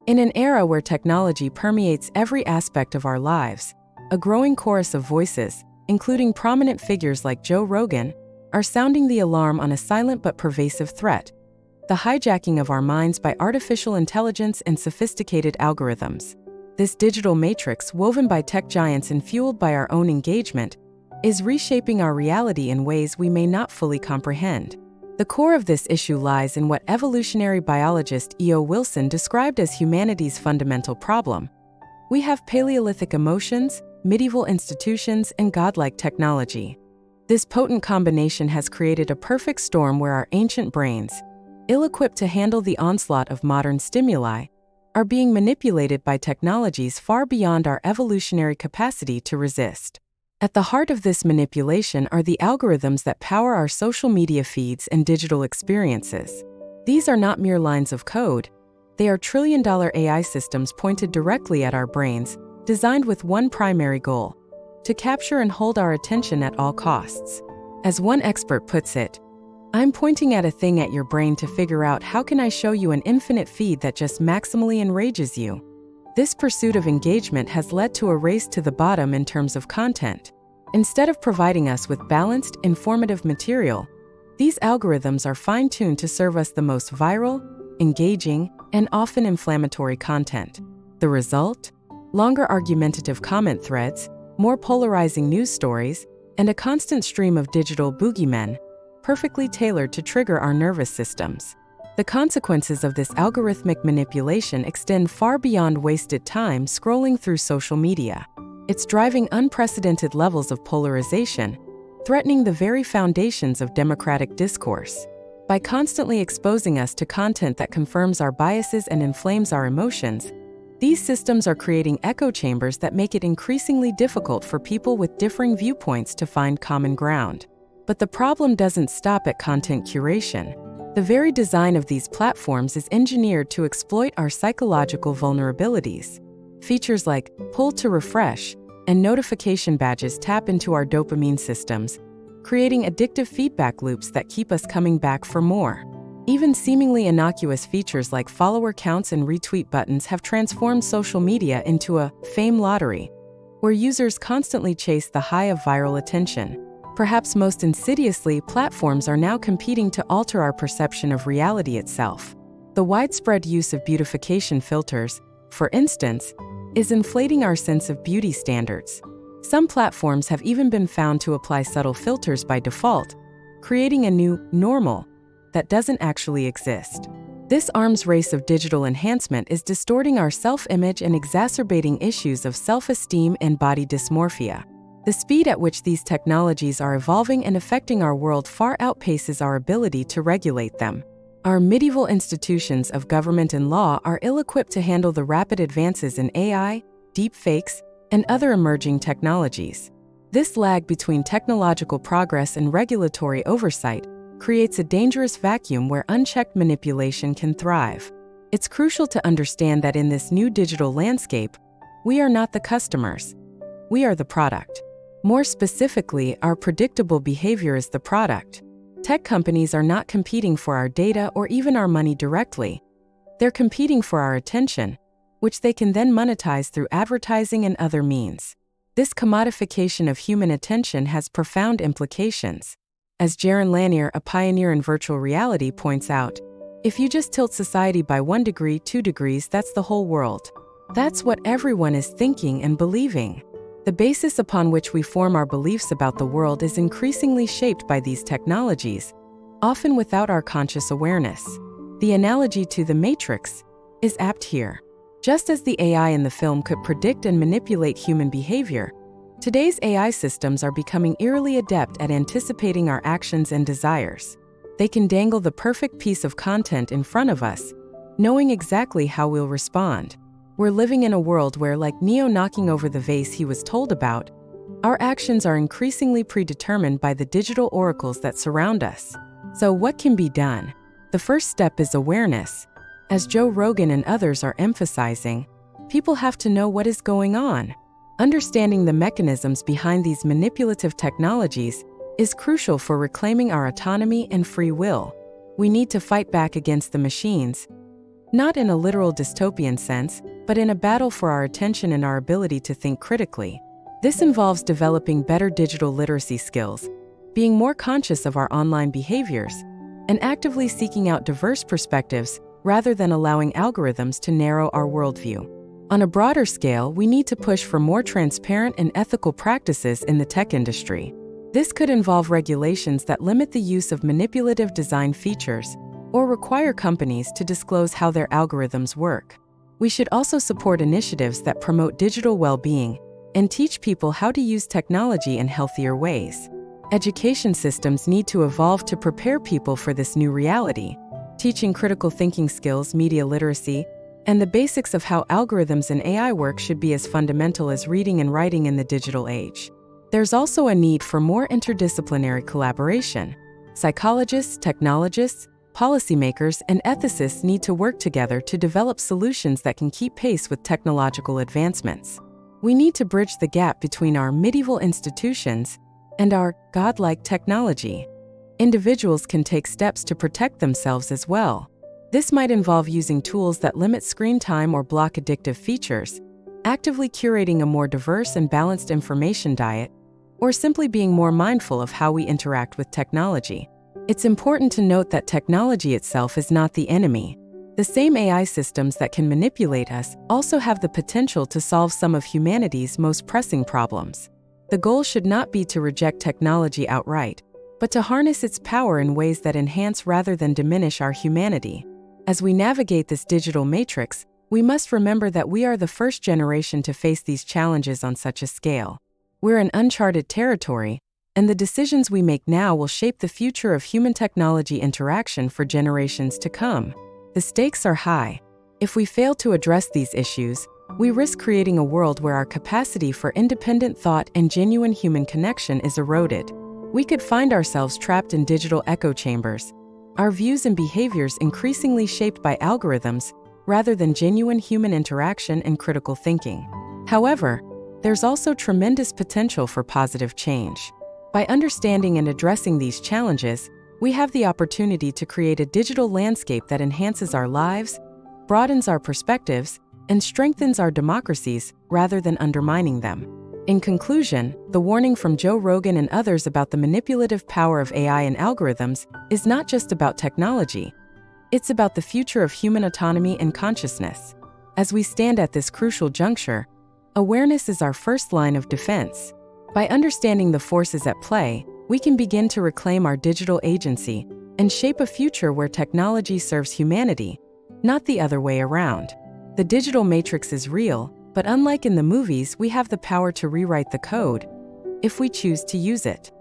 In an era where technology permeates every aspect of our lives, a growing chorus of voices, including prominent figures like Joe Rogan, are sounding the alarm on a silent but pervasive threat: the hijacking of our minds by artificial intelligence and sophisticated algorithms. This digital matrix, woven by tech giants and fueled by our own engagement, is reshaping our reality in ways we may not fully comprehend. The core of this issue lies in what evolutionary biologist E.O. Wilson described as humanity's fundamental problem. We have Paleolithic emotions, medieval institutions, and godlike technology. This potent combination has created a perfect storm where our ancient brains, ill-equipped to handle the onslaught of modern stimuli, are being manipulated by technologies far beyond our evolutionary capacity to resist. At the heart of this manipulation are the algorithms that power our social media feeds and digital experiences. These are not mere lines of code. They are trillion-dollar AI systems pointed directly at our brains, designed with one primary goal: to capture and hold our attention at all costs. As one expert puts it, "I'm pointing at a thing at your brain to figure out how can I show you an infinite feed that just maximally enrages you." This pursuit of engagement has led to a race to the bottom in terms of content. Instead of providing us with balanced, informative material, these algorithms are fine-tuned to serve us the most viral, engaging, and often inflammatory content. The result? Longer argumentative comment threads, more polarizing news stories, and a constant stream of digital boogeymen, perfectly tailored to trigger our nervous systems. The consequences of this algorithmic manipulation extend far beyond wasted time scrolling through social media. It's driving unprecedented levels of polarization, threatening the very foundations of democratic discourse. By constantly exposing us to content that confirms our biases and inflames our emotions, these systems are creating echo chambers that make it increasingly difficult for people with differing viewpoints to find common ground. But the problem doesn't stop at content curation. The very design of these platforms is engineered to exploit our psychological vulnerabilities. Features like pull to refresh and notification badges tap into our dopamine systems, creating addictive feedback loops that keep us coming back for more. Even seemingly innocuous features like follower counts and retweet buttons have transformed social media into a fame lottery, where users constantly chase the high of viral attention. Perhaps most insidiously, platforms are now competing to alter our perception of reality itself. The widespread use of beautification filters, for instance, is inflating our sense of beauty standards. Some platforms have even been found to apply subtle filters by default, creating a new normal that doesn't actually exist. This arms race of digital enhancement is distorting our self-image and exacerbating issues of self-esteem and body dysmorphia. The speed at which these technologies are evolving and affecting our world far outpaces our ability to regulate them. Our medieval institutions of government and law are ill-equipped to handle the rapid advances in AI, deepfakes, and other emerging technologies. This lag between technological progress and regulatory oversight creates a dangerous vacuum where unchecked manipulation can thrive. It's crucial to understand that in this new digital landscape, we are not the customers. We are the product. More specifically, our predictable behavior is the product. Tech companies are not competing for our data or even our money directly. They're competing for our attention, which they can then monetize through advertising and other means. This commodification of human attention has profound implications. As Jaron Lanier, a pioneer in virtual reality, points out, if you just tilt society by 1 degree, 2 degrees, that's the whole world. That's what everyone is thinking and believing. The basis upon which we form our beliefs about the world is increasingly shaped by these technologies, often without our conscious awareness. The analogy to the Matrix is apt here. Just as the AI in the film could predict and manipulate human behavior, today's AI systems are becoming eerily adept at anticipating our actions and desires. They can dangle the perfect piece of content in front of us, knowing exactly how we'll respond. We're living in a world where, like Neo knocking over the vase he was told about, our actions are increasingly predetermined by the digital oracles that surround us. So what can be done? The first step is awareness. As Joe Rogan and others are emphasizing, people have to know what is going on. Understanding the mechanisms behind these manipulative technologies is crucial for reclaiming our autonomy and free will. We need to fight back against the machines, not in a literal dystopian sense, but in a battle for our attention and our ability to think critically. This involves developing better digital literacy skills, being more conscious of our online behaviors, and actively seeking out diverse perspectives rather than allowing algorithms to narrow our worldview. On a broader scale, we need to push for more transparent and ethical practices in the tech industry. This could involve regulations that limit the use of manipulative design features or require companies to disclose how their algorithms work. We should also support initiatives that promote digital well-being and teach people how to use technology in healthier ways. Education systems need to evolve to prepare people for this new reality, teaching critical thinking skills, media literacy, and the basics of how algorithms and AI work should be as fundamental as reading and writing in the digital age. There's also a need for more interdisciplinary collaboration. Psychologists, technologists, policymakers, and ethicists need to work together to develop solutions that can keep pace with technological advancements. We need to bridge the gap between our medieval institutions and our godlike technology. Individuals can take steps to protect themselves as well. This might involve using tools that limit screen time or block addictive features, actively curating a more diverse and balanced information diet, or simply being more mindful of how we interact with technology. It's important to note that technology itself is not the enemy. The same AI systems that can manipulate us also have the potential to solve some of humanity's most pressing problems. The goal should not be to reject technology outright, but to harness its power in ways that enhance rather than diminish our humanity. As we navigate this digital matrix, we must remember that we are the first generation to face these challenges on such a scale. We're in uncharted territory, and the decisions we make now will shape the future of human-technology interaction for generations to come. The stakes are high. If we fail to address these issues, we risk creating a world where our capacity for independent thought and genuine human connection is eroded. We could find ourselves trapped in digital echo chambers, our views and behaviors increasingly shaped by algorithms rather than genuine human interaction and critical thinking. However, there's also tremendous potential for positive change. By understanding and addressing these challenges, we have the opportunity to create a digital landscape that enhances our lives, broadens our perspectives, and strengthens our democracies rather than undermining them. In conclusion, the warning from Joe Rogan and others about the manipulative power of AI and algorithms is not just about technology. It's about the future of human autonomy and consciousness. As we stand at this crucial juncture, awareness is our first line of defense. By understanding the forces at play, we can begin to reclaim our digital agency and shape a future where technology serves humanity, not the other way around. The digital matrix is real, but unlike in the movies, we have the power to rewrite the code if we choose to use it.